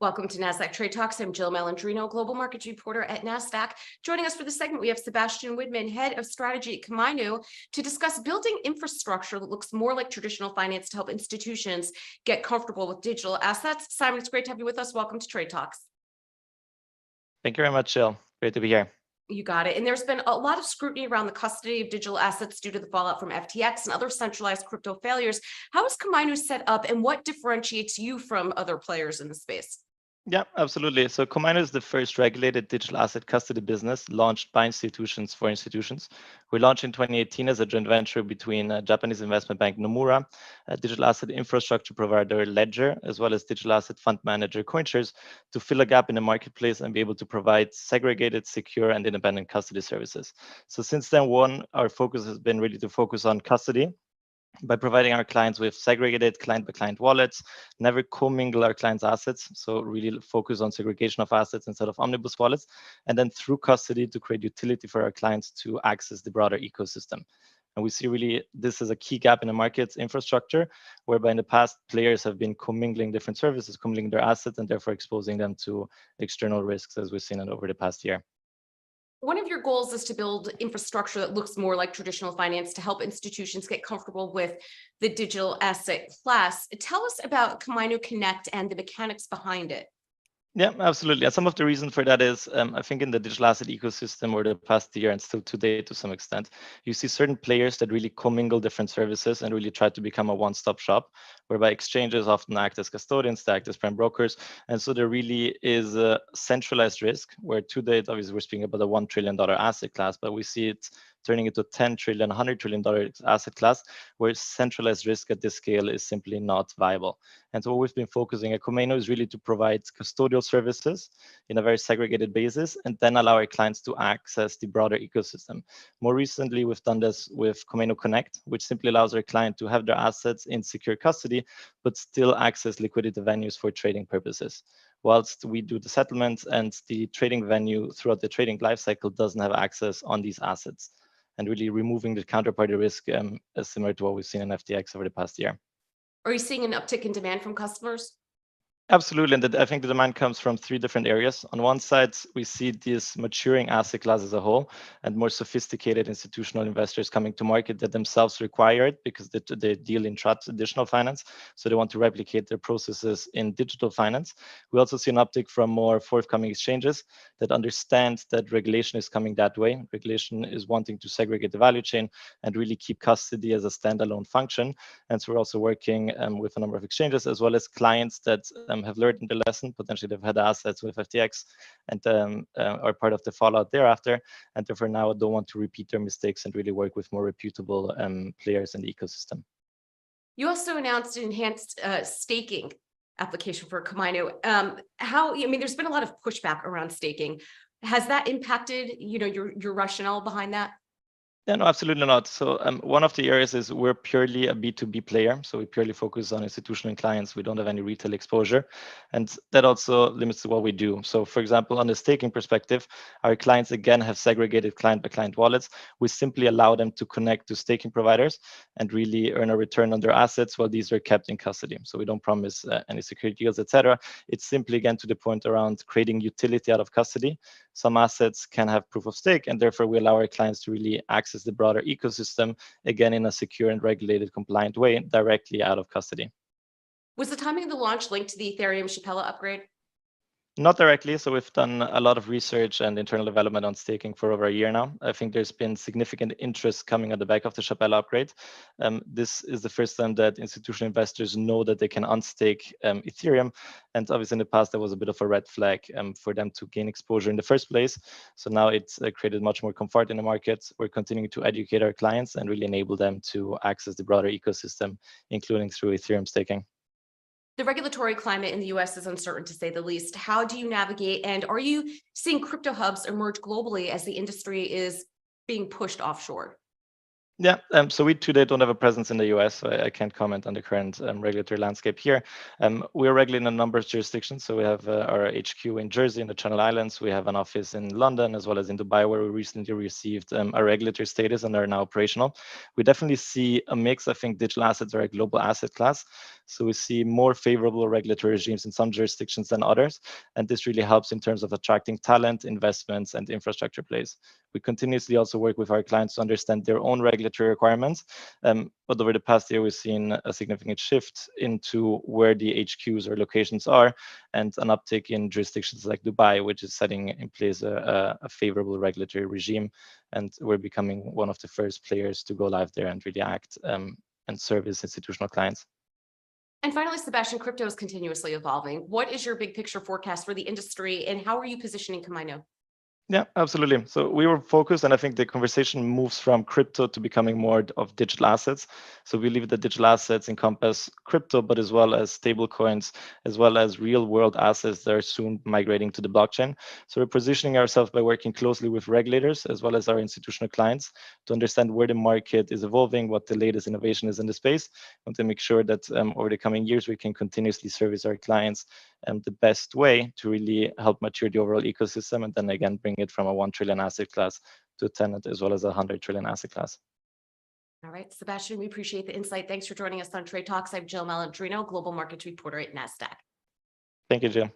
Welcome to Nasdaq TradeTalks. I'm Jill Malandrino, global markets reporter at Nasdaq. Joining us for this segment, we have Sebastian Widmann, head of strategy at Komainu, to discuss building infrastructure that looks more like traditional finance to help institutions get comfortable with digital assets. Simon, it's great to have you with us. Welcome to Trade Talks. Thank you very much, Jill. Great to be here. You got it. And there's been a lot of scrutiny around the custody of digital assets due to the fallout from FTX and other centralized crypto failures. How is Komainu set up, and what differentiates you from other players in the space? Yeah, absolutely. So Komainu is the first regulated digital asset custody business launched by institutions for institutions. We launched in 2018 as a joint venture between Japanese investment bank Nomura, a digital asset infrastructure provider Ledger, as well as digital asset fund manager CoinShares, to fill a gap in the marketplace and be able to provide segregated, secure, and independent custody services. So since then, our focus has been really to focus on custody by providing our clients with segregated client-by-client wallets, never commingle our clients' assets, so really focus on segregation of assets instead of omnibus wallets, and then through custody to create utility for our clients to access the broader ecosystem. And we see really this is a key gap in the market's infrastructure, whereby in the past, players have been commingling different services, commingling their assets, and therefore exposing them to external risks, as we've seen it over the past year. One of your goals is to build infrastructure that looks more like traditional finance to help institutions get comfortable with the digital asset class. Tell us about Comino Connect and the mechanics behind it. Yeah, absolutely. And some of the reason for that is, I think in the digital asset ecosystem over the past year and still today to some extent, you see certain players that really commingle different services and really try to become a one-stop shop, whereby exchanges often act as custodians, they act as prime brokers. And so there really is a centralized risk, where to date, obviously, we're speaking about a $1 trillion asset class, but we see it turning into $10 trillion, $100 trillion asset class, where centralized risk at this scale is simply not viable. And so what we've been focusing at Komainu is really to provide custodial services in a very segregated basis, and then allow our clients to access the broader ecosystem. More recently, we've done this with Comino Connect, which simply allows our client to have their assets in secure custody, but still access liquidity venues for trading purposes. Whilst we do the settlements, and the trading venue throughout the trading lifecycle doesn't have access on these assets, and really removing the counterparty risk similar to what we've seen in FTX over the past year. Are you seeing an uptick in demand from customers? Absolutely, and I think the demand comes from three different areas. On one side, we see this maturing asset class as a whole, and more sophisticated institutional investors coming to market that themselves require it because they deal in traditional finance, so they want to replicate their processes in digital finance. We also see an uptick from more forthcoming exchanges that understand that regulation is coming that way. Regulation is wanting to segregate the value chain and really keep custody as a standalone function. And so we're also working with a number of exchanges, as well as clients that have learned the lesson. Potentially they've had assets with FTX and are part of the fallout thereafter, and therefore now don't want to repeat their mistakes and really work with more reputable players in the ecosystem. You also announced an enhanced staking application for Komainu. There's been a lot of pushback around staking. Has that impacted, your rationale behind that? Yeah, no, absolutely not. So one of the areas is we're purely a B2B player. So we purely focus on institutional clients. We don't have any retail exposure. And that also limits what we do. So for example, on the staking perspective, our clients again have segregated client-by-client wallets. We simply allow them to connect to staking providers and really earn a return on their assets while these are kept in custody. So we don't promise any security deals, etc. It's simply again to the point around creating utility out of custody. Some assets can have proof of stake, and therefore we allow our clients to really access the broader ecosystem, again, in a secure and regulated compliant way, directly out of custody. Was the timing of the launch linked to the Ethereum Chapella upgrade? Not directly. So we've done a lot of research and internal development on staking for over a year now. I think there's been significant interest coming on the back of the Chapella upgrade. This is the first time that institutional investors know that they can unstake Ethereum. And obviously in the past, there was a bit of a red flag for them to gain exposure in the first place. So now it's created much more comfort in the market. We're continuing to educate our clients and really enable them to access the broader ecosystem, including through Ethereum staking. The regulatory climate in the US is uncertain, to say the least. How do you navigate, and are you seeing crypto hubs emerge globally as the industry is being pushed offshore? Yeah, so we today don't have a presence in the US, so I can't comment on the current regulatory landscape here. We are regulated in a number of jurisdictions. So we have our HQ in Jersey, in the Channel Islands. We have an office in London, as well as in Dubai, where we recently received a regulatory status and are now operational. We definitely see a mix. I think digital assets are a global asset class. So we see more favorable regulatory regimes in some jurisdictions than others. And this really helps in terms of attracting talent, investments, and infrastructure plays. We continuously also work with our clients to understand their own regulatory requirements. But over the past year, we've seen a significant shift into where the HQs or locations are, and an uptick in jurisdictions like Dubai, which is setting in place a favorable regulatory regime. And we're becoming one of the first players to go live there and really act and service institutional clients. And finally, Sebastian, crypto is continuously evolving. What is your big picture forecast for the industry, and how are you positioning Komainu? Yeah, absolutely. So we were focused, and I think the conversation moves from crypto to becoming more of digital assets. So we believe that digital assets encompass crypto, but as well as stable coins, as well as real world assets that are soon migrating to the blockchain. So we're positioning ourselves by working closely with regulators, as well as our institutional clients, to understand where the market is evolving, what the latest innovation is in the space, and to make sure that over the coming years, we can continuously service our clients the best way to really help mature the overall ecosystem, and then again bring it from a 1 trillion asset class to a 10 as well as a 100 trillion asset class. All right, Sebastian, we appreciate the insight. Thanks for joining us on Trade Talks. I'm Jill Malandrino, Global Markets Reporter at Nasdaq. Thank you, Jill.